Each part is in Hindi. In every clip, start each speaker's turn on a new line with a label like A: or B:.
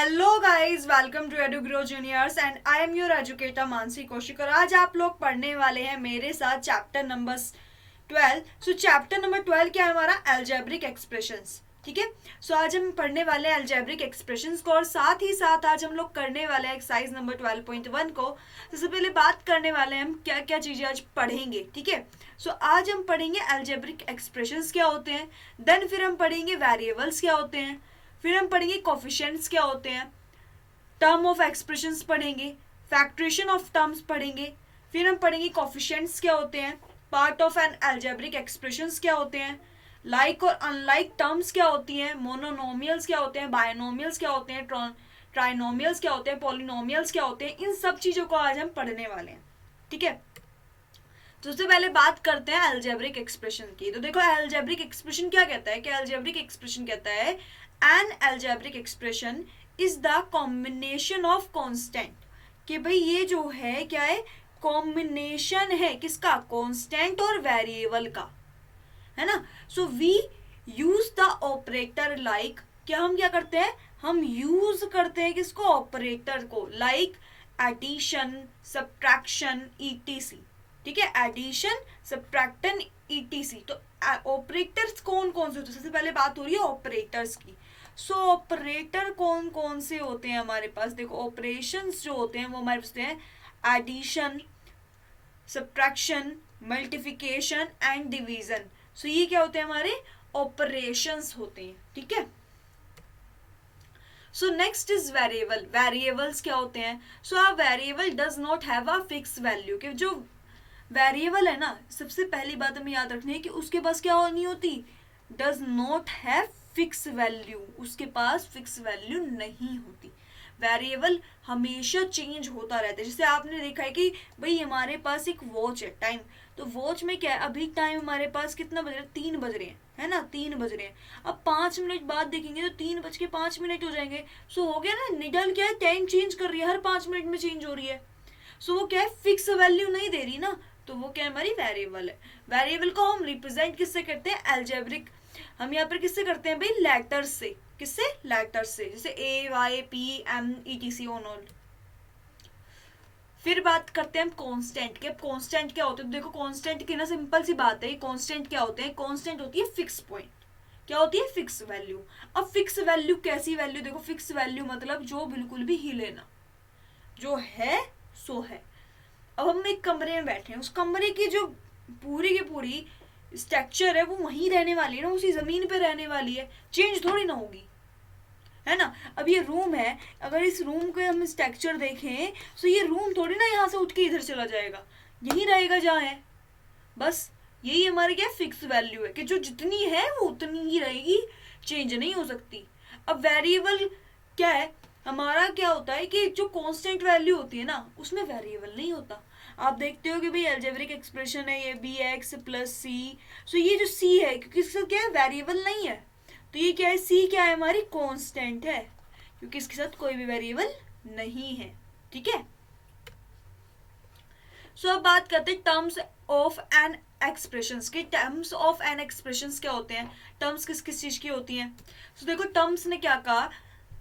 A: Hello guys, welcome to Edugrow juniors and I am your educator Mansi Kaushik. और आज आप लोग पढ़ने वाले हैं मेरे साथ chapter number 12। So chapter number 12 क्या है हमारा? Algebraic expressions. ठीक है, सो आज हम पढ़ने वाले हैं अलजेब्रिक एक्सप्रेशंस को और साथ ही साथ आज हम लोग करने वाले हैं एक्सरसाइज नंबर 12.1 को। सबसे पहले बात करने वाले हैं हम क्या क्या चीजें आज पढ़ेंगे। ठीक है, सो आज हम पढ़ेंगे अलजेब्रिक एक्सप्रेशंस क्या होते हैं, देन फिर हम पढ़ेंगे वेरिएबल्स क्या होते हैं, फिर हम पढ़ेंगे कोफिशिएंट्स क्या होते हैं, टर्म ऑफ एक्सप्रेशंस पढ़ेंगे, फैक्ट्रेशन ऑफ टर्म्स पढ़ेंगे, फिर हम पढ़ेंगे कोफिशिएंट्स क्या होते हैं, part of N algebraic expressions क्या होते हैं, लाइक और अनलाइक टर्म्स क्या होती हैं, मोनोनोमियल्स क्या होते हैं, बायनोमियल्स क्या होते हैं, ट्राइनोमियल्स क्या होते हैं, पॉलिनोमियल्स क्या होते हैं। इन सब चीजों को आज हम पढ़ने वाले हैं। ठीक है, तो सबसे पहले बात करते हैं अलजेब्रिक एक्सप्रेशन की। तो देखो, अलजेब्रिक एक्सप्रेशन क्या कहता है कि अलजेब्रिक एक्सप्रेशन कहता है N algebraic expression is the combination of constant. कि भाई ये जो है क्या है? कॉम्बिनेशन है किसका? कांस्टेंट और वेरिएबल का, है ना। So we use the operator like, क्या हम क्या करते हैं? हम यूज करते हैं किसको? ऑपरेटर को, लाइक एडिशन, सब्ट्रैक्शन, ईटीसी। ठीक है, एडिशन, सब्ट्रैक्शन, ईटीसी। तो ऑपरेटर्स कौन कौन से होते हैं? सबसे पहले बात हो रही है ऑपरेटर्स की। सो ऑपरेटर कौन कौन से होते हैं हमारे पास? देखो, ऑपरेशंस जो होते हैं वो हमारे पास होते हैं addition, subtraction, multiplication and division. So ये क्या होते हैं? हमारे ऑपरेशंस होते हैं। ठीक है, so next is variable. Variables क्या होते हैं? So a variable does not have a fix value. कि जो वेरिएबल है ना, सबसे पहली बात हमें याद रखनी है कि उसके पास क्या नहीं होती? Does not have fix value. उसके पास फिक्स वैल्यू नहीं होती। वेरिएबल हमेशा चेंज होता रहता है। जैसे आपने देखा है कि भाई हमारे पास एक वॉच है, टाइम। तो वॉच में क्या है? अभी टाइम हमारे पास कितना बज रहा है? 3 बज रहे हैं, है ना, 3 बज रहे हैं। अब 5 मिनट बाद देखेंगे तो 3:05 हो जाएंगे। सो हो गया ना, निडल क्या है? टाइम चेंज कर रही है, हर 5 मिनट में चेंज हो रही है। सो वो क्या है? फिक्स वैल्यू नहीं दे रही ना, तो वो क्या हमारी वेरिएबल है। वेरिएबल को हम रिप्रेजेंट किससे करते हैं? अलजेब्रिक। हम यहाँ पर किससे करते हैं भाई? लेटर्स से। किससे? लेटर्स से, जैसे A, Y, P, M, E, T, C, on all. फिर बात करते हैं हम कांस्टेंट के। कांस्टेंट क्या होते हैं? देखो, कांस्टेंट की ना सिंपल सी बात है, कांस्टेंट क्या होते हैं? कांस्टेंट होती है फिक्स पॉइंट। क्या होती है? Fix value. अब फिक्स वैल्यू कैसी वैल्यू? देखो, फिक्स वैल्यू मतलब जो बिल्कुल भी हिले ना, जो है सो है। अब हम एक कमरे में बैठे हैं, उस कमरे की जो पूरी की पूरी स्ट्रक्चर है वो वहीं रहने वाली है ना, उसी जमीन पे रहने वाली है, चेंज थोड़ी ना होगी, है ना। अब ये रूम है, अगर इस रूम के हम स्ट्रक्चर देखें तो ये रूम थोड़ी ना यहाँ से उठ के इधर चला जाएगा, यहीं रहेगा जहाँ है। बस यही हमारे क्या फिक्स वैल्यू है कि जो जितनी है वो उतनी ही रहेगी, चेंज नहीं हो सकती। अब वेरिएबल क्या है? हमारा क्या होता है कि जो कांस्टेंट वैल्यू होती है ना, उसमें वेरिएबल नहीं होता। आप देखते हो कि भाई अलजेब्रिक एक्सप्रेशन है ये बी एक्स प्लस सी। सो ये जो सी है, क्योंकि इसका क्या है? वेरिएबल नहीं है, तो ये क्या है? सी क्या है? हमारी कांस्टेंट है, क्योंकि इसके साथ कोई भी वेरिएबल नहीं है। ठीक है, सो अब बात करते हैं टर्म्स ऑफ एन एक्सप्रेशंस के। टर्म्स ऑफ एन एक्सप्रेशंस क्या होते हैं? टर्म्स किस किस चीज की होती हैं? सो देखो, टर्म्स ने क्या कहा?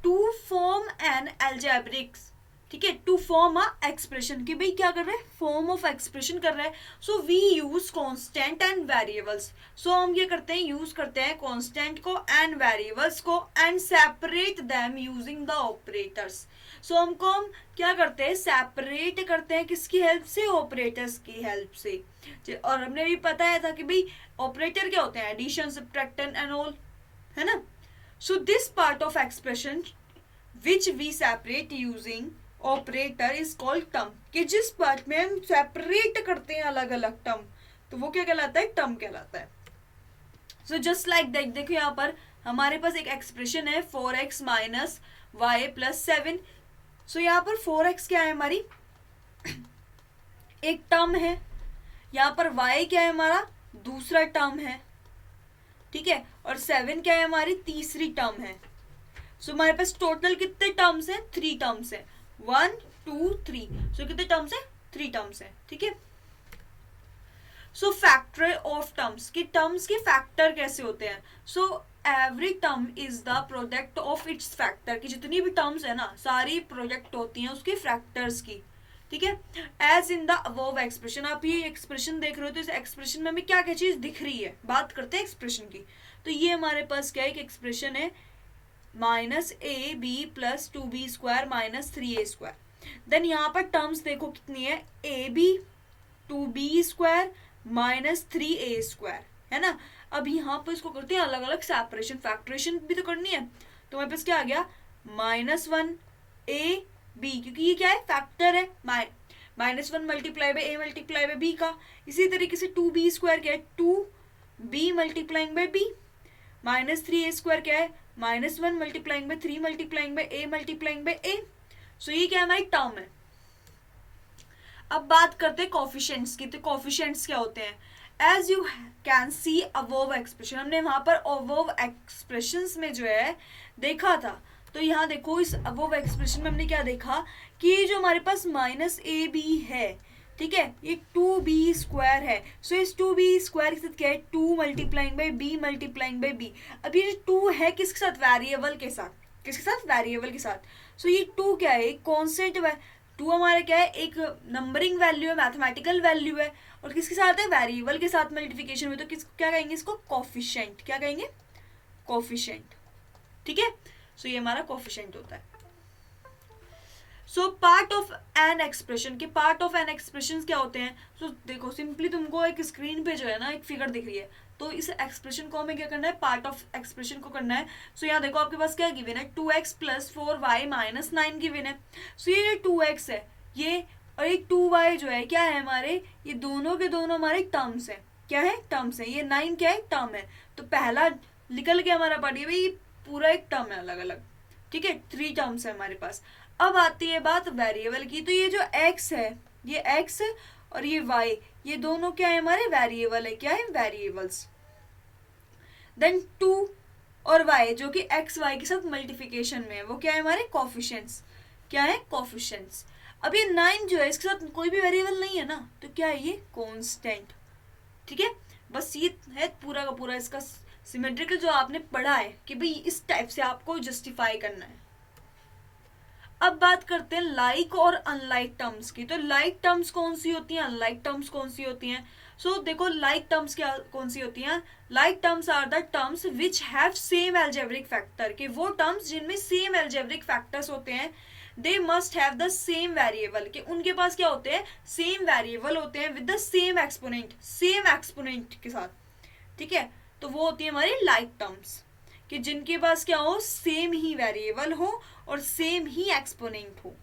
A: To form an algebraics. ठीक है, टू फॉर्म अ एक्सप्रेशन। कि भाई क्या कर रहे हैं? फॉर्म ऑफ एक्सप्रेशन कर रहे हैं। So we use constant and variables. So हम ये करते हैं, यूज करते हैं कांस्टेंट को एंड वेरिएबल्स को and separate them using the operators. So हमको हम क्या करते हैं? सेपरेट करते हैं किसकी हेल्प से? ऑपरेटर्स की हेल्प से। और हमने भी बताया था कि भाई ऑपरेटर क्या होते हैं? एडिशन, सब्ट्रैक्शन एंड ऑल, है ना। So this part of expression which we separate using operator is called term. कि जिस पार्ट में हम सेपरेट करते हैं अलग अलग टर्म, तो वो क्या कहलाता है? टर्म कहलाता है। सो जस्ट लाइक दैट, देखो यहाँ पर हमारे पास एक एक्सप्रेशन है 4x माइनस वाई प्लस 7। सो यहाँ पर 4x क्या है? हमारी एक टर्म है। यहाँ पर y क्या है? हमारा दूसरा टर्म है। ठीक है, और 7 क्या है? हमारी तीसरी टर्म है। सो हमारे पास टोटल कितने टर्म्स हैं? 3 टर्म्स हैं, 1 2 3। सो कितने टर्म्स हैं? 3 टर्म्स हैं। ठीक है, सो फैक्टर ऑफ टर्म्स, कि टर्म्स के फैक्टर कैसे होते हैं? So every term is the product of its factor, की जितनी भी टर्म्स है ना सारी प्रोडक्ट होती हैं उसके फैक्टर्स की, ठीक है। As in the above expression, आप ये एक्सप्रेशन देख रहे हो तो इस एक्सप्रेशन में हमें क्या क्या चीज दिख रही है, बात करते हैं एक्सप्रेशन की। तो ये हमारे पास क्या एक एक्सप्रेशन है, -ab+2b² -3a²। देन यहाँ पर टर्म्स देखो कितनी है, ab2b² -3a², है ना। अब यहाँ पर इसको करते हैं अलग अलग सेपरेशन, फैक्टरेशन भी तो करनी है। तो हमारे पास क्या आ गया, -1ab, क्योंकि ये क्या है फैक्टर है, -1 multiply by a multiply by b का। इसी तरीके से 2b² क्या है, 2b multiplying by b, -3a² क्या है, -1 multiplying by 3 multiplying by a multiplying by a। सो ये क्या हमारी टर्म है। अब बात करते हैं कोफिशिएंट्स की। तो कोफिशिएंट्स क्या होते हैं, as you can see above expression, हमने वहां पर अबव एक्सप्रेशंस में जो है देखा था। तो यहाँ देखो इस अबव एक्सप्रेशन में हमने क्या देखा कि जो हमारे पास -ab है, ठीक है, ये 2b² है। सो इस 2b² के साथ क्या है, 2 multiplying by b multiplying by b। अब ये जो 2 है किसके साथ, वेरिएबल के साथ, किसके साथ, वेरिएबल के साथ। सो ये 2 क्या है, कॉन्स्टेंट है। 2 हमारा क्या है, एक नंबरिंग वैल्यू है, मैथमेटिकल वैल्यू है, और किसके साथ है, वेरिएबल के साथ मल्टीप्लिकेशन में। तो किस क्या कहेंगे इसको, कोफिशिएंट, क्या कहेंगे, कोफिशिएंट, ठीक है। सो ये हमारा कोफिशिएंट होता है। So part of an expression के, पार्ट ऑफ एन एक्सप्रेशन क्या होते हैं। सो देखो सिंपली तुमको एक स्क्रीन पे जो है ना एक फिगर दिख रही है, तो इस एक्सप्रेशन को हमें क्या करना है, पार्ट ऑफ एक्सप्रेशन को करना है। सो यहाँ देखो आपके पास क्या गिवन है, 2x + 4y - 9 गिवन है। सो ये जो 2x है ये, और एक 2y जो है क्या है हमारे, ये दोनों के दोनों हमारे टर्म्स है, क्या है, टर्म्स है। ये 9 क्या है, टर्म है। तो पहला निकल के हमारा पढ़िए भाई, पूरा एक टर्म है अलग अलग, ठीक है, 3 टर्म्स है हमारे पास। अब आती है बात वेरिएबल की। तो ये जो x है, ये x और ये y, ये दोनों क्या है हमारे, वेरिएबल है, क्या है, वेरिएबल्स। देन 2 और y जो कि x y के साथ मल्टीप्लिकेशन में है, वो क्या है हमारे, कोफिशिएंट्स, क्या है, कोफिशिएंट्स। अब ये 9 जो है इसके साथ कोई भी वेरिएबल नहीं है ना, तो क्या है ये, कांस्टेंट, ठीक है। बस ये है पूरा का पूरा इसका सिमेट्रिकल जो आपने पढ़ा है कि भाई इस टाइप से आपको जस्टिफाई करना है। अब बात करते हैं लाइक और अनलाइक टर्म्स की। तो लाइक टर्म्स कौन सी होती हैं, अनलाइक टर्म्स कौन सी होती हैं। सो देखो लाइक टर्म्स क्या कौन सी होती हैं, like terms are the terms which have same algebraic factor, के वो टर्म्स जिनमें सेम एल्जेब्रिक फैक्टर्स होते हैं। They must have the same variable, के उनके पास क्या होते हैं, सेम वेरिएबल होते हैं with the same exponent, same exponent के साथ, ठीक है। तो वो होती है हमारी लाइक टर्म्स, कि जिनके पास क्या हो, सेम ही वेरिएबल हो और सेम ही एक्सपोनेंट हो।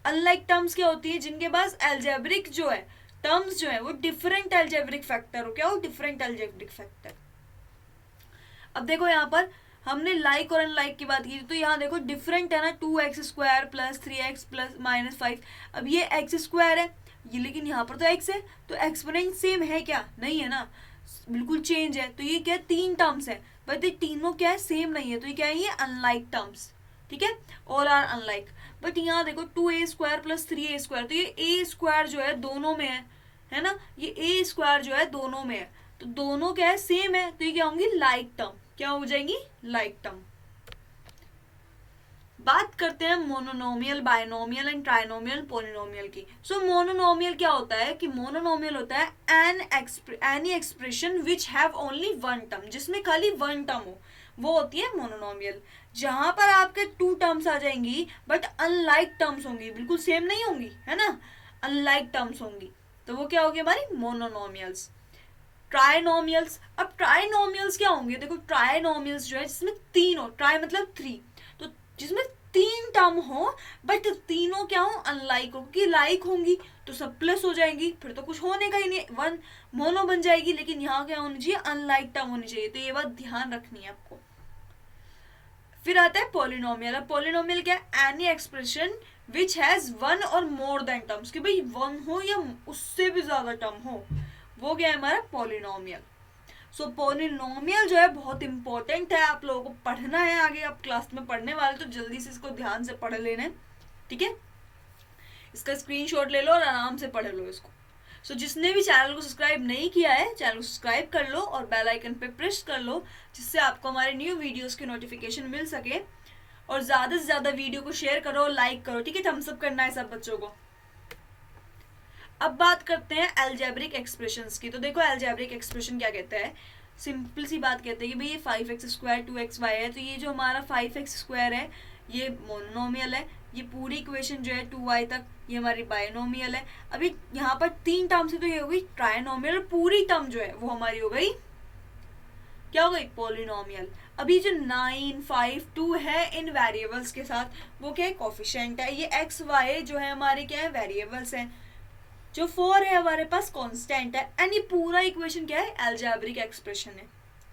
A: अनलाइक टर्म्स क्या होती है, जिनके पास एल्जेब्रिक जो है टर्म्स जो है वो डिफरेंट एल्जेब्रिक फैक्टर हो, क्या हो, डिफरेंट एल्जेब्रिक फैक्टर। अब देखो यहाँ पर हमने लाइक और अनलाइक की बात की, तो यहाँ देखो डिफरेंट है ना, 2x² + 3x + -5। अब ये x² है ये, लेकिन यहाँ पर तो x है, तो एक्सपोनेंट सेम है क्या, नहीं है ना, बिल्कुल चेंज है। तो ये क्या, 3 टर्म्स है, बट ये तीनों क्या है, सेम नहीं है, तो ये क्या है, ये अनलाइक टर्म्स, ठीक है, ऑल आर अनलाइक। बट यहाँ देखो 2a² + 3a², तो ये a² जो है दोनों में है ना, ये a² जो है दोनों में है, तो दोनों क्या है, सेम है, तो ये क्या होंगी, लाइक टर्म, क्या हो जाएंगी, लाइक टर्म। बात करते हैं monomial, binomial and trinomial, polynomial की। सो मोनोनोमियल क्या होता है, कि मोनोनोमियल होता है any expression which have only one term, जिसमें खाली वन टर्म हो, वो होती है मोनोनोमियल। जहां पर आपके 2 टर्म्स आ जाएंगी बट अनलाइक टर्म्स होंगी, बिल्कुल सेम नहीं होंगी, है ना, अनलाइक टर्म्स होंगी, तो वो क्या होगी हमारी मोनोनोमियल्स। ट्राइनोमियल्स, अब ट्राइनोमियल्स क्या होंगे, देखो ट्राइनोमियल्स जो है जिसमें 3 हो, ट्राई मतलब 3, तो जिसमें 3 टर्म हो बट तीनों क्या हो, अनलाइक हो, क्योंकि लाइक होंगी तो सब प्लस हो जाएंगी, फिर तो कुछ होने का ही नहीं, वन मोनो बन जाएगी। लेकिन यहाँ क्या होनी चाहिए, अनलाइक टर्म होनी चाहिए, तो ये बात ध्यान रखनी है आपको। फिर आता है पॉलिनोमियल। अब पॉलिनोमियल क्या है, एनी एक्सप्रेशन विच हैज 1 और मोर देन टर्म्स, कि भाई 1 हो या उससे भी ज्यादा टर्म हो, वो क्या है हमारा पॉलिनोमियल। सो पॉलिनोमियल जो है बहुत इंपॉर्टेंट है, आप लोगों को पढ़ना है, आगे आप क्लास में पढ़ने वाले, तो जल्दी से इसको ध्यान से पढ़ लेना, ठीक है, इसका स्क्रीनशॉट ले लो और आराम से पढ़ लो इसको। सो जिसने भी चैनल को सब्सक्राइब नहीं किया है, चैनल को सब्सक्राइब कर लो और बेल आइकन पे प्रेस कर लो, जिससे आपको हमारे न्यू वीडियोस की नोटिफिकेशन मिल सके। और ज़्यादा से ज़्यादा वीडियो को शेयर करो, लाइक करो, ठीक है, थम्स अप करना है सब बच्चों को। अब बात करते हैं अलजेब्रिक एक्सप्रेशंस की। तो देखो अलजेब्रिक एक्सप्रेशन क्या कहता है, सिंपल सी बात कहते हैं कि भाई ये 5x² 2xy है, तो ये जो हमारा 5x² है ये मोनोमियल है, ये पूरी इक्वेशन जो है 2y तक ये हमारी बायनोमियल है। अभी यहाँ पर 3 टर्म से तो ये हो गई ट्राइनोमियल, पूरी टर्म जो है वो हमारी हो गई क्या हो गई, पॉलिनोमियल। अभी जो 9 5 2 है इन वेरिएबल्स के साथ, वो क्या है, कोफिशिएंट है। ये x y जो है हमारे क्या है, वेरिएबल्स हैं। जो 4 है हमारे पास कांस्टेंट है। एंड ये पूरा इक्वेशन क्या है, अलजेब्रिक एक्सप्रेशन है,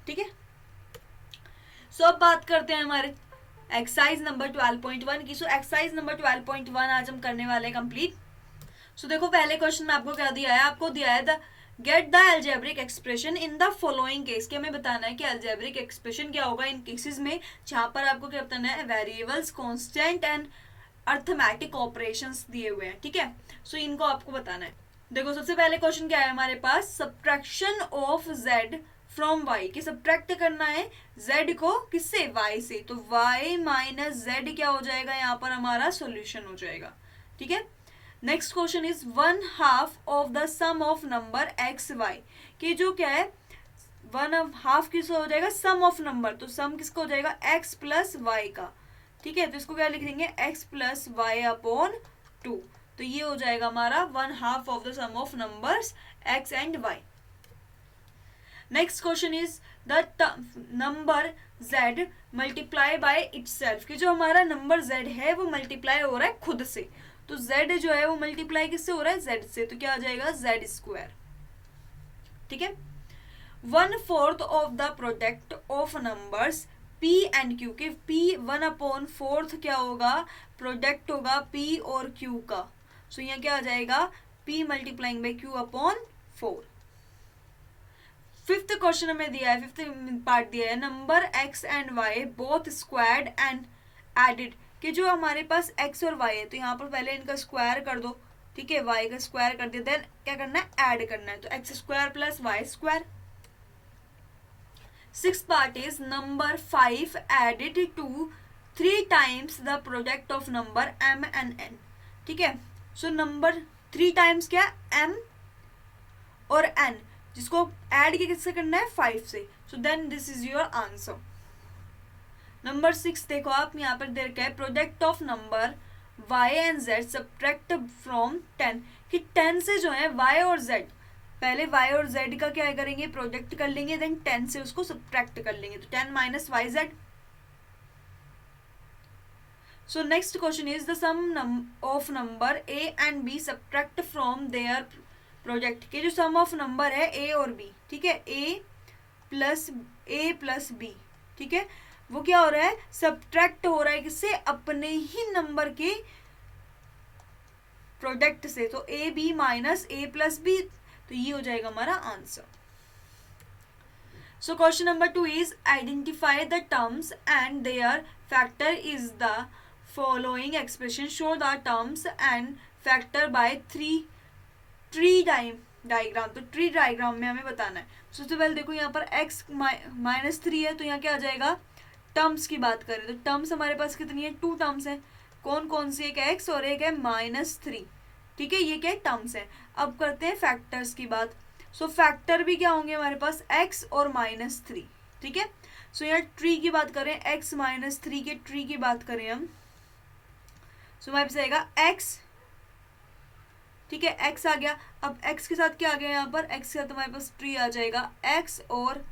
A: ठीक है। सो अब बात करते हैं हमारे एक्सरसाइज नंबर 12.1 की। सो एक्सरसाइज नंबर 12.1 आज हम करने वाले हैं कंप्लीट। सो देखो पहले क्वेश्चन में आपको क्या दिया है, आपको दिया है the get the algebraic expression in the following case, कि हमें बताना है कि अलजेब्रिक एक्सप्रेशन क्या होगा इन केसेस में जहां पर आपको क्या बताना है, variables constant and arithmetic operations दिए हुए हैं, ठीक है। सो इनको आपको बताना है। देखो सबसे पहले क्वेश्चन क्या है हमारे पास, subtraction of z from y, कि सब्ट्रैक्ट करना है z को किससे, y से। तो y माइनस z क्या हो जाएगा, यहाँ पर हमारा सॉल्यूशन हो जाएगा, ठीक है। Next question is 1/2 of the sum of number x y, कि जो क्या है 1/2 किसका हो जाएगा, सम ऑफ नंबर, तो सम किसका हो जाएगा, x प्लस वाई का, ठीक है। तो इसको क्या लिख देंगे, x प्लस वाई अपॉन 2। तो ये हो जाएगा हमारा 1/2 of the sum of numbers x and y। Next question is the number z multiply by itself, कि जो हमारा नंबर z है वो मल्टीप्लाई हो रहा है खुद से। तो z जो है वो मल्टीप्लाई किससे हो रहा है, z से, तो क्या आ जाएगा z², ठीक है। 1/4 of the product of numbers p and q, के p 1/4 क्या होगा, प्रोडक्ट होगा p और q का। सो यहाँ क्या आ जाएगा, p multiplying by q upon 4। Fifth question हमें दिया है, फिफ्थ पार्ट दिया है, number x and y both squared and added, कि जो हमारे पास x और y है तो यहाँ पर पहले इनका स्क्वायर कर दो, ठीक है, y का स्क्वायर कर दिया, देन क्या करना है, ऐड करना है, तो x² plus y²। Six part is number 5 added to 3 times the product of number m and n, ठीक है। सो नंबर 3 टाइम्स क्या, m और n, जिसको ऐड किससे करना है, 5 से। So then this is your answer. Number 6 देखो आप यहाँ पर दे रखा है, product of number y and z subtract from 10, कि 10 से जो है y और z, पहले y और z का क्या करेंगे, प्रोडक्ट कर लेंगे, देन 10 से उसको सब्ट्रैक्ट कर लेंगे, तो 10 minus yz। So next question is the sum of number a and b subtract from their product, के जो सम ऑफ नंबर है a और b, ठीक है, a प्लस b, ठीक है, वो क्या हो रहा है, सब्ट्रैक्ट हो रहा है किससे, अपने ही नंबर के प्रोडक्ट से। तो A B minus A plus B, तो ये हो जाएगा हमारा answer. So question number 2 is identify the terms and their factor is the following expression, show the terms and factor by tree diagram. तो ट्री डायग्राम में हमें बताना है। सबसे पहले देखो यहाँ पर x माइनस 3 है, तो यहाँ क्या आ जाएगा, टर्म्स की बात करें तो टर्म्स हमारे पास कितनी है, 2 टर्म्स है। कौन कौन सी, एक x और एक है -3, ठीक है, ये क्या है, टर्म्स है। अब करते हैं फैक्टर्स की बात। सो फैक्टर भी क्या होंगे हमारे पास, x और -3, ठीक है। सो यहाँ ट्री की बात करें, x -3 के ट्री की बात करें हम, सो हमारे पास आएगा x, ठीक है, x आ गया। अब x के साथ क्या आ गया, यहाँ पर x के साथ हमारे पास ट्री आ जाएगा x और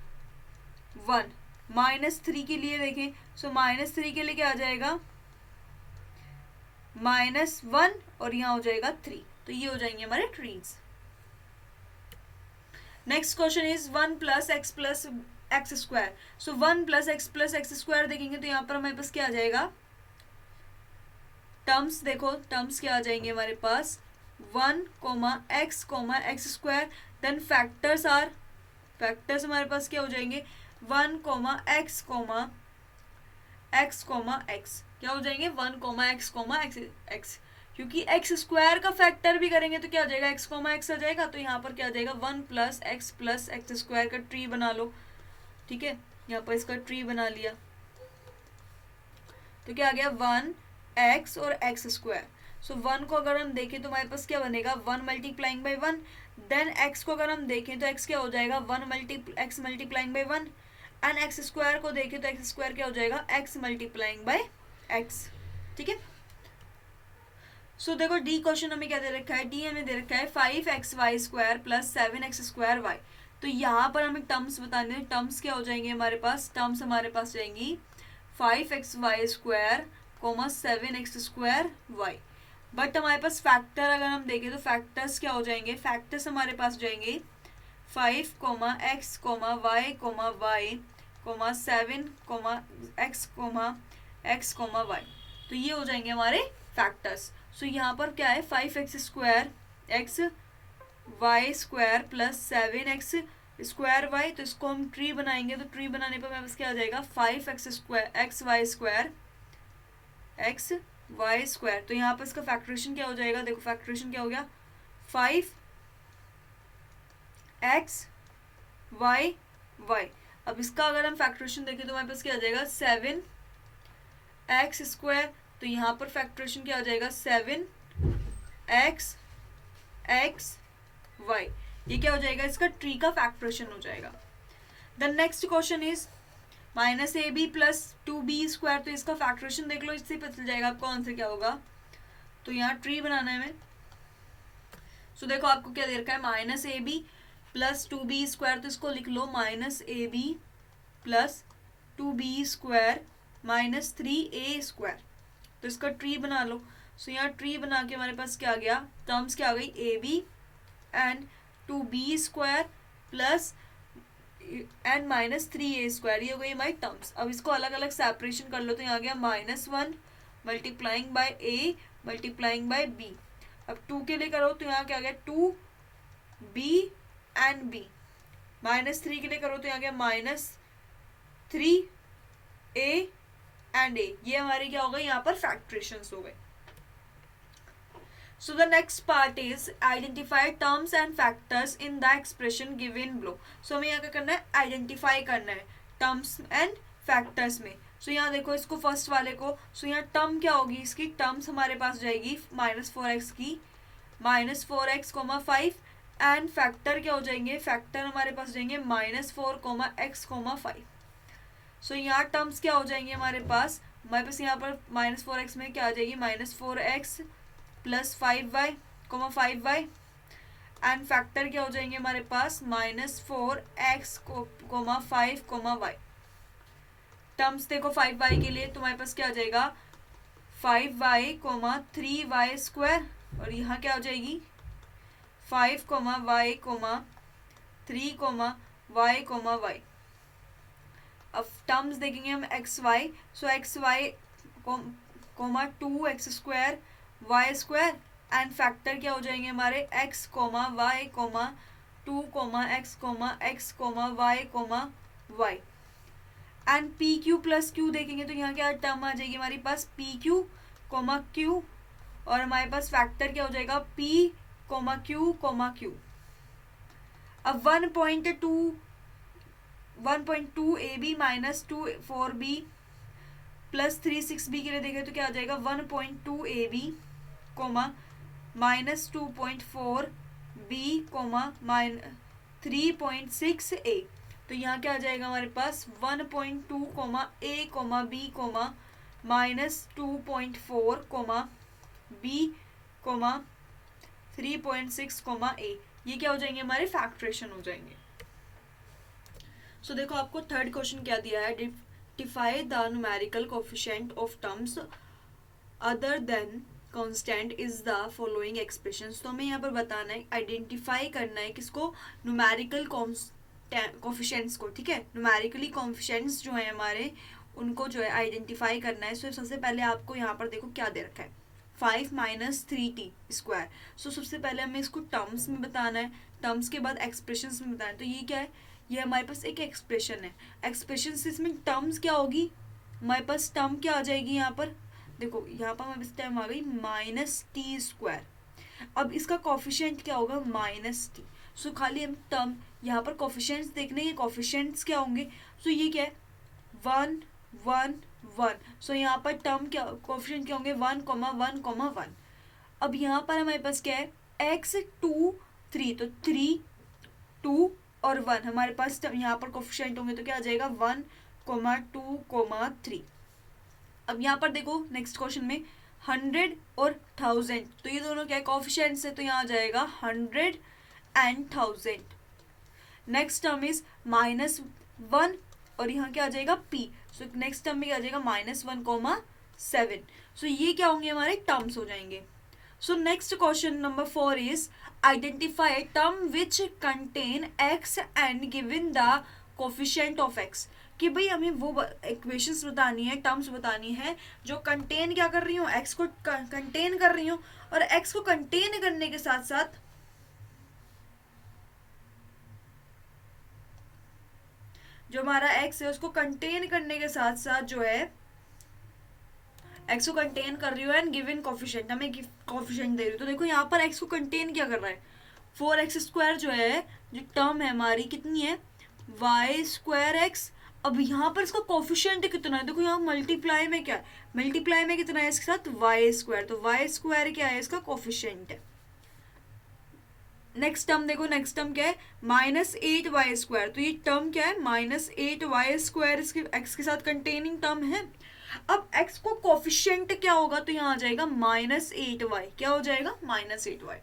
A: 1। -3 के लिए देखें, सो -3 के लिए क्या आ जाएगा, -1 और यहाँ हो जाएगा 3, तो ये हो जाएंगे हमारे trees. Next question is 1 plus x square. So 1 plus x square देखेंगे तो यहाँ पर हमारे पास क्या आ जाएगा, टर्म्स देखो, टर्म्स क्या आ जाएंगे हमारे पास, 1, x स्क्वायर, देन फैक्टर्स हमारे पास क्या हो जाएंगे, 1, x, x क्या हो जाएंगे, 1, x, x, क्योंकि एक्स स्क्वायर का फैक्टर भी करेंगे तो क्या आ जाएगा, एक्स कॉमा एक्स आ जाएगा, तो यहाँ पर क्या आ जाएगा 1 प्लस एक्स स्क्वायर का ट्री बना लो, ठीक है, यहाँ पर इसका ट्री बना लिया, तो क्या आ गया 1 एक्स और एक्स स्क्वायर। सो 1 को अगर हम देखें तो हमारे पास क्या बनेगा 1 मल्टीप्लाइंग बाई 1, देन एक्स को अगर हम देखें तो एक्स क्या हो जाएगा 1 multiplying by 1, and x square को देखें तो एक्स स्क्वायर क्या हो जाएगा एक्स मल्टीप्लाइंग बाई एक्स, ठीक है। सो देखो डी क्वेश्चन हमें क्या दे रखा है, डी हमें दे रखा है 5xy² प्लस 7x²y। तो यहाँ पर हमें टर्म्स बताने हैं, टर्म्स क्या हो जाएंगे हमारे पास, टर्म्स हमारे पास जाएंगी 5xy² 7x²y। बट हमारे पास फैक्टर अगर हम देखें तो फैक्टर्स क्या हो जाएंगे, फैक्टर्स हमारे पास जाएंगे 5, x, y, 7, x, y। तो ये हो जाएंगे हमारे फैक्टर्स। सो यहाँ पर क्या है 5x² x y² plus 7x²y। तो इसको हम ट्री बनाएंगे, तो ट्री बनाने पर हमारे पास क्या आ जाएगा 5x² x y²। तो यहाँ पर इसका फैक्टरेशन क्या हो जाएगा, देखो फैक्टरेशन क्या हो गया 5x y y। अब इसका अगर हम फैक्टरेशन देखें तो हमारे पास क्या आ जाएगा 7x²। तो यहाँ पर फैक्टरेशन क्या आ जाएगा 7x y। ये क्या हो जाएगा, इसका ट्री का फैक्टरेशन हो जाएगा। The next question is -ab plus 2b²। तो इसका फैक्टरेशन देख लो, इससे पता चल जाएगा आपको आंसर क्या होगा। तो यहाँ ट्री बनाना है हमें। सो देखो आपको क्या दे रखा है -ab प्लस 2b²। तो इसको लिख लो -ab plus 2b² minus 3a²। तो इसका ट्री बना लो। सो यहाँ ट्री बना के हमारे पास क्या आ गया, टर्म्स क्या आ गई ab and 2b² plus and minus 3a²। ये हो गई हमारी टर्म्स। अब इसको अलग अलग सेपरेशन कर लो, तो यहाँ आ गया -1 multiplying by a multiplying by b। अब 2 के लिए करो तो यहाँ क्या आ गया 2b एंड b। -3 के लिए करो तो यहाँ गया -3a एंड a। ये हमारी क्या हो गई, यहाँ पर फैक्टरेशंस हो गए। So the next part is identify terms and factors in the expression given below. So हमें यहाँ क्या करना है, आइडेंटिफाई करना है terms and factors में। So यहाँ देखो इसको फर्स्ट वाले को, so यहाँ टर्म क्या होगी, इसकी टर्म्स हमारे पास जाएगी -4x की -4x, 5 एंड फैक्टर क्या हो जाएंगे, फैक्टर हमारे पास जाएंगे -4, x, 5। सो यहाँ टर्म्स क्या हो जाएंगे हमारे पास यहाँ पर -4x में क्या आ जाएगी -4x plus 5y, 5y and factor क्या हो जाएंगे हमारे पास -4x, 5, y। टर्म्स देखो 5y के लिए तो हमारे पास क्या आ जाएगा 5y, 3y²। और यहाँ क्या हो जाएगी 5, y, 3, y। अब टर्म्स देखेंगे हम xy। So xy, 2x² y² and factor क्या हो जाएंगे हमारे x, y, 2, x, y and pq plus q देखेंगे तो यहाँ क्या टर्म आ जाएगी हमारे पास pq, q और हमारे पास फैक्टर क्या हो जाएगा p, q। अब 1.2 ab minus 2 4b plus 3 6b के लिए देखें तो क्या आ जाएगा 1.2 ab माइनस 2.4 b 3.6 a। तो यहाँ क्या आ जाएगा हमारे पास 1.2 a b minus 2.4 b 3.6 a। ये क्या हो जाएंगे हमारे फैक्टरेशन हो जाएंगे। सो देखो आपको थर्ड क्वेश्चन क्या दिया है, defy the numerical coefficient of terms other than constant is the following expressions. तो हमें यहाँ पर बताना है, आइडेंटिफाई करना है किसको, न्यूमेरिकल कोफिशिएंट्स को, ठीक है। न्यूमेरिकली कोफिशिएंट्स जो है हमारे उनको जो है आइडेंटिफाई करना है। सो सबसे पहले आपको यहाँ पर देखो क्या दे रखा है 5 माइनस 3t²। सो सबसे पहले हमें इसको टर्म्स में बताना है, टर्म्स के बाद एक्सप्रेशंस में बताना है। तो ये क्या है, ये हमारे पास एक एक्सप्रेशन है। एक्सप्रेशन से इसमें टर्म्स क्या होगी, हमारे पास टर्म क्या आ जाएगी यहाँ पर, देखो यहाँ पर हमारे टाइम आ गई -t²। अब इसका कोफिशिएंट क्या होगा, -t। सो खाली हम टर्म यहाँ पर कोफिशिएंट्स देखने के, कोफिशिएंट्स क्या होंगे, सो ये क्या है 1 1 1। सो यहाँ पर टर्म क्या, कोफिशिएंट क्या होंगे 1 1 1। अब यहाँ पर हमारे पास क्या है x 2 3, तो 3 2 और 1 हमारे पास यहाँ पर कोफिशिएंट होंगे, तो क्या आ जाएगा 1 2 3। अब यहाँ पर देखो नेक्स्ट क्वेश्चन में 100 और 1000, तो ये दोनों क्या है कोफिशिएंट्स है, तो यहाँ आ जाएगा 100 and 1000। नेक्स्ट टर्म इज -1 और यहाँ क्या आ जाएगा p। सो नेक्स्ट टर्म में क्या आ जाएगा -1 7। सो ये क्या होंगे हमारे टर्म्स हो जाएंगे। सो next question number 4 is identify term which contain x and given the coefficient of x। कि भाई हमें वो इक्वेशंस बतानी है, टर्म्स बतानी है जो कंटेन क्या कर रही हूँ, x को कंटेन कर रही हूँ, और x को कंटेन करने के साथ साथ जो हमारा x है उसको कंटेन करने के साथ साथ जो है x को कंटेन कर रही हूँ एंड गिवन कोफिशिएंट, हमें कोफिशिएंट दे रही हूँ। तो देखो यहाँ पर x को कंटेन क्या कर रहा है, 4x² जो है जो टर्म है हमारी कितनी है y²x। अब यहाँ पर इसका कोफिशिएंट कितना है, देखो यहाँ मल्टीप्लाई में क्या है, मल्टीप्लाई में कितना है इसके साथ y², तो y² क्या है इसका कोफिशिएंट है। नेक्स्ट टर्म देखो, नेक्स्ट टर्म क्या है -8y², तो ये टर्म क्या है -8y² इसके x के साथ कंटेनिंग टर्म है। अब x को कोफिशिएंट क्या होगा, तो यहाँ आ जाएगा -8y, क्या हो जाएगा -8y।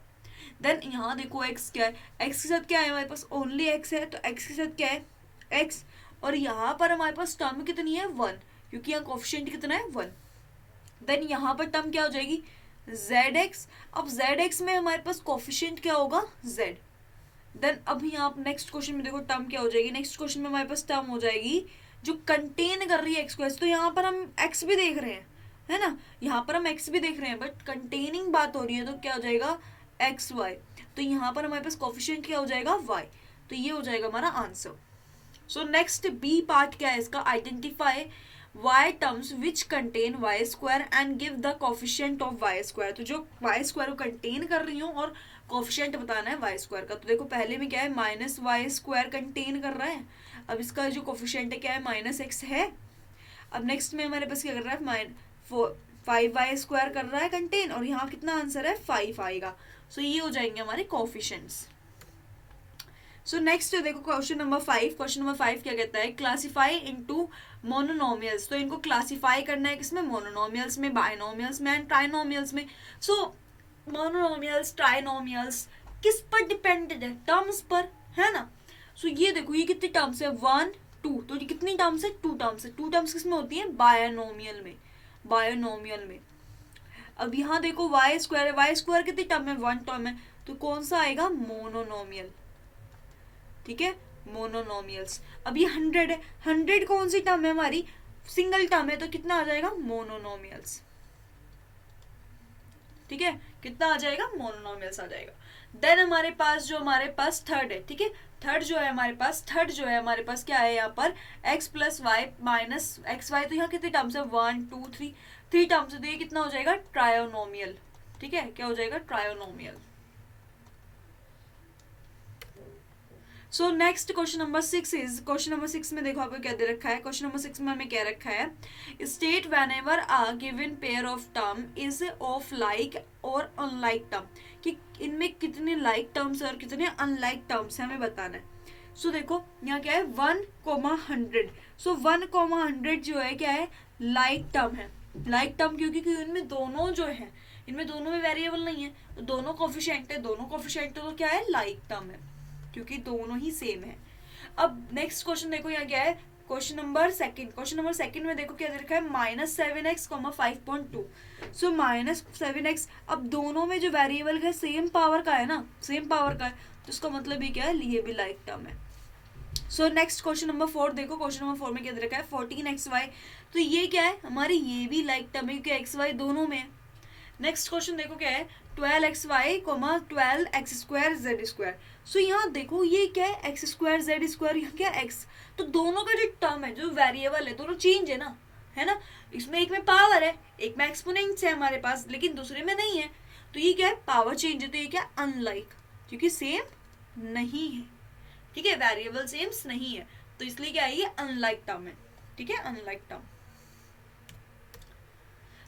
A: देन यहाँ देखो x क्या है, x के साथ क्या है हमारे पास ओनली x है, तो x के साथ क्या है x, और यहाँ पर हमारे पास टर्म कितनी है 1, क्योंकि यहाँ कोफिशिएंट कितना है 1। देन यहाँ पर टर्म क्या हो जाएगी zx। अब zx में हमारे पास कोफिशिएंट क्या होगा z। देन अब यहाँ नेक्स्ट क्वेश्चन में देखो टर्म क्या हो जाएगी, नेक्स्ट क्वेश्चन में हमारे पास टर्म हो जाएगी जो कंटेन कर रही है x को। तो यहाँ पर हम x भी देख रहे हैं, है ना, यहाँ पर हम x भी देख रहे हैं, बट कंटेनिंग बात हो रही है, तो क्या हो जाएगा xy। तो यहाँ पर हमारे पास कोफिशिएंट क्या हो जाएगा y, तो ये हो जाएगा हमारा answer. So next B part क्या है इसका, identify y terms which contain y² and give the coefficient of y²। तो जो y² को कंटेन कर रही हूँ और कोफिशिएंट बताना है y² का। तो देखो पहले में क्या है -y² कंटेन कर रहा है, अब इसका जो कोफिशिएंट है क्या है -x है। अब नेक्स्ट में हमारे पास क्या कर रहा है 5y² कर रहा है कंटेन, और यहाँ कितना आंसर है 5 आएगा। सो ये हो जाएंगे हमारे कोफिशिएंट्स। सो नेक्स्ट देखो क्वेश्चन नंबर 5। क्वेश्चन नंबर 5 क्या कहता है, क्लासीफाई इनटू मोनोनोमियल्स। तो इनको क्लासीफाई करना है किसमें, मोनोनोमियल्स में, बाइनोमियल्स में एंड ट्राइनोमियल्स में। सो मोनोनोमियल्स ट्राइनोमियल्स किस पर डिपेंडेड है, टर्म्स पर, है ना। सो ये देखो ये कितनी टर्म्स है 1 2, तो ये कितनी टर्म्स है 2 टर्म्स है। 2 टर्म्स किसमें होती है बायनोमियल में, बायनोमियल में। अब यहाँ देखो y² कितनी टर्म है 1 टर्म है, तो कौन सा आएगा मोनोनोमियल, ठीक है मोनोनोमियल्स। अब ये 100 है, 100 कौन सी टर्म है हमारी सिंगल टर्म है, तो कितना आ जाएगा मोनोनोमियल्स, ठीक है कितना आ जाएगा मोनोनोमियल्स आ जाएगा। देन हमारे पास जो हमारे पास थर्ड है, ठीक है थर्ड जो है हमारे पास क्या है यहाँ पर x + y - xy। तो यहाँ कितने टर्म्स है 1 2 3 टर्म्स है, तो ये कितना हो जाएगा ट्रायोनोमियल, ठीक है क्या हो जाएगा trinomial. So next question number 6 is, question number 6 में देखो आपको क्या दे रखा है, क्वेश्चन नंबर 6 में हमें क्या रखा है, state whenever a given pair of term is of like और अनलाइक टर्म, कि इनमें कितने लाइक टर्म्स और कितने अनलाइक टर्म्स है हमें बताना है। सो देखो यहाँ क्या है 1,100। सो 1,100 जो है क्या है लाइक टर्म है, लाइक टर्म क्योंकि इनमें दोनों जो है इनमें दोनों में वेरिएबल नहीं है, तो दोनों कोफिशिएंट है, दोनों कोफिशिएंट तो क्या है लाइक टर्म है क्योंकि दोनों ही सेम है। अब नेक्स्ट क्वेश्चन देखो यहाँ क्या है क्वेश्चन नंबर सेकंड में देखो क्या दे रखा है -7x, 5.2। सो -7x, अब दोनों में जो वेरिएबल है सेम पावर का है ना, सेम पावर का है, तो इसका मतलब ये क्या है ये भी लाइक टर्म है। सो नेक्स्ट क्वेश्चन नंबर 4 देखो, क्वेश्चन नंबर 4 में क्या दे रखा है 14xy। तो ये क्या है हमारी ये भी लाइक टर्म है क्योंकि xy दोनों में है। नेक्स्ट क्वेश्चन देखो क्या है 12xy, 12x² z²। सो यहाँ देखो ये क्या है x² z², यहाँ क्या x, तो दोनों का जो टर्म है जो वेरिएबल है दोनों चेंज है ना, है ना। इसमें एक में पावर है, एक में एक्सपोनेंट्स है हमारे पास, लेकिन दूसरे में नहीं है। तो ये क्या है, पावर चेंज है, तो ये क्या अनलाइक, क्योंकि सेम नहीं है। ठीक है, वेरिएबल सेम्स नहीं है, तो इसलिए क्या है, ये अनलाइक टर्म है। ठीक है, अनलाइक टर्म।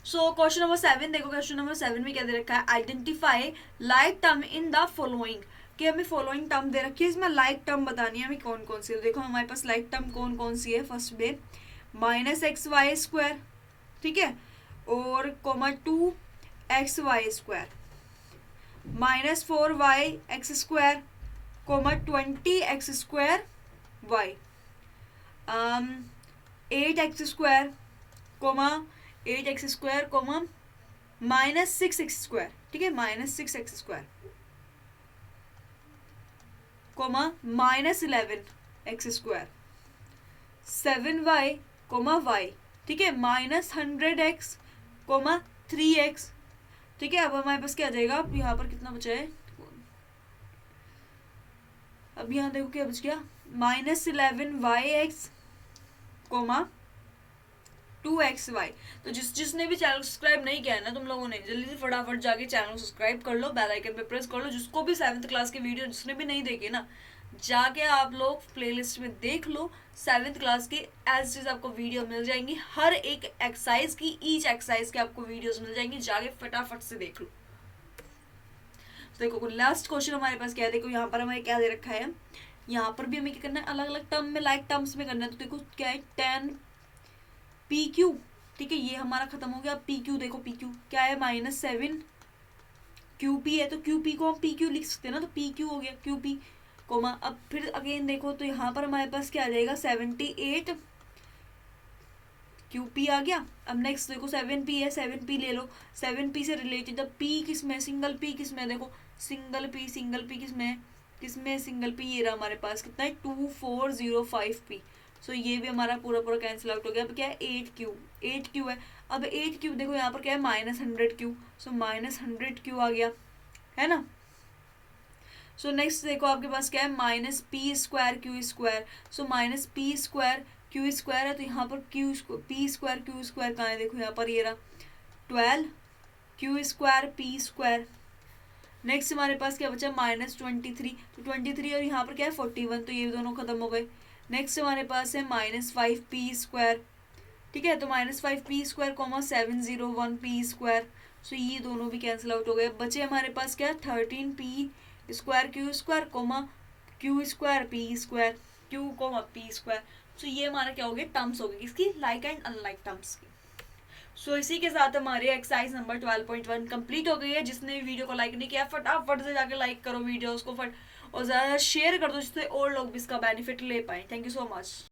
A: सो क्वेश्चन नंबर 7 देखो, क्वेश्चन नंबर 7 में क्या दे रखा है, identify like term in the following, कि हमें फॉलोइंग टर्म दे रखी है, इसमें लाइक टर्म बतानी है हमें कौन कौन सी है। देखो हमारे पास लाइक टर्म कौन कौन सी है, फर्स्ट में -xy², ठीक है, और (2xy², -4yx², (20x²y), 8x², (8x²), -6x², ठीक है, -6x², -11x², 7y, y, ठीक है, -100x, 3x, ठीक है। अब हमारे पास क्या आ जाएगा, अब यहाँ पर कितना बचा है, अब यहाँ देखो क्या बच गया, -11yx, 2xy। तो जिसने भी चैनल सब्सक्राइब नहीं किया है ना तुम लोगों ने, जल्दी से फटाफट जाके चैनल सब्सक्राइब कर लो, बेल आइकन पे प्रेस कर लो। जिसको भी 7th क्लास की वीडियो जिसने भी नहीं देखी ना, जाके आप लोग प्लेलिस्ट में देख लो, 7th क्लास की एज इज आपको वीडियो मिल जाएंगी, हर एक एक्सरसाइज की, ईच एक्सरसाइज की आपको वीडियोस मिल जाएंगी, जाके फटाफट से देख लो। तो देखो लास्ट क्वेश्चन हमारे पास क्या है, देखो यहाँ पर हमें क्या दे रखा है, यहाँ पर भी हमें क्या करना है, अलग अलग टर्म में, लाइक टर्म्स में करना है। तो देखो क्या है, 10 PQ, ठीक है, ये हमारा खत्म हो गया। PQ देखो, PQ क्या है, -7 QP है, तो QP को हम PQ लिख सकते हैं ना, तो PQ हो गया QP, कोमा। अब फिर अगेन देखो, तो यहाँ पर हमारे पास क्या आ जाएगा, 78 QP आ गया। अब नेक्स्ट देखो 7P है, 7P ले लो, 7P से रिलेटेड अब P किस में, सिंगल P किस में, देखो सिंगल P किस में, सिंगल P, ये रहा हमारे पास कितना है, 2405P। सो ये भी हमारा पूरा पूरा कैंसिल आउट हो गया। अब क्या है, 8Q है। अब 8Q देखो यहाँ पर क्या है, -100Q, सो -100Q आ गया, है ना। सो नेक्स्ट देखो आपके पास क्या है, -P² Q², सो -P² Q² है, तो यहाँ पर P² Q² कहाँ है, देखो यहाँ पर ये रहा 12 Q² P²। नेक्स्ट हमारे पास क्या बचा, -23, तो 23 और यहाँ पर क्या है 41, तो ये दोनों खत्म हो गए। नेक्स्ट हमारे पास है -5P², ठीक है, तो -5P², 701P², सो ये दोनों भी कैंसिल आउट हो गए। बचे हमारे पास क्या, 13P² Q², Q² P², Q, P²। सो ये हमारा क्या हो गया, टर्म्स हो गए किसकी, लाइक एंड अनलाइक टर्म्स की। सो इसी के साथ हमारी एक्सरसाइज नंबर 12.1 कंप्लीट हो गई है। जिसने भी वीडियो को लाइक नहीं किया, फटाफट से जाके लाइक करो वीडियोस को, और ज़्यादा शेयर कर दो, जिससे और लोग भी इसका बेनिफिट ले पाए। Thank you so much.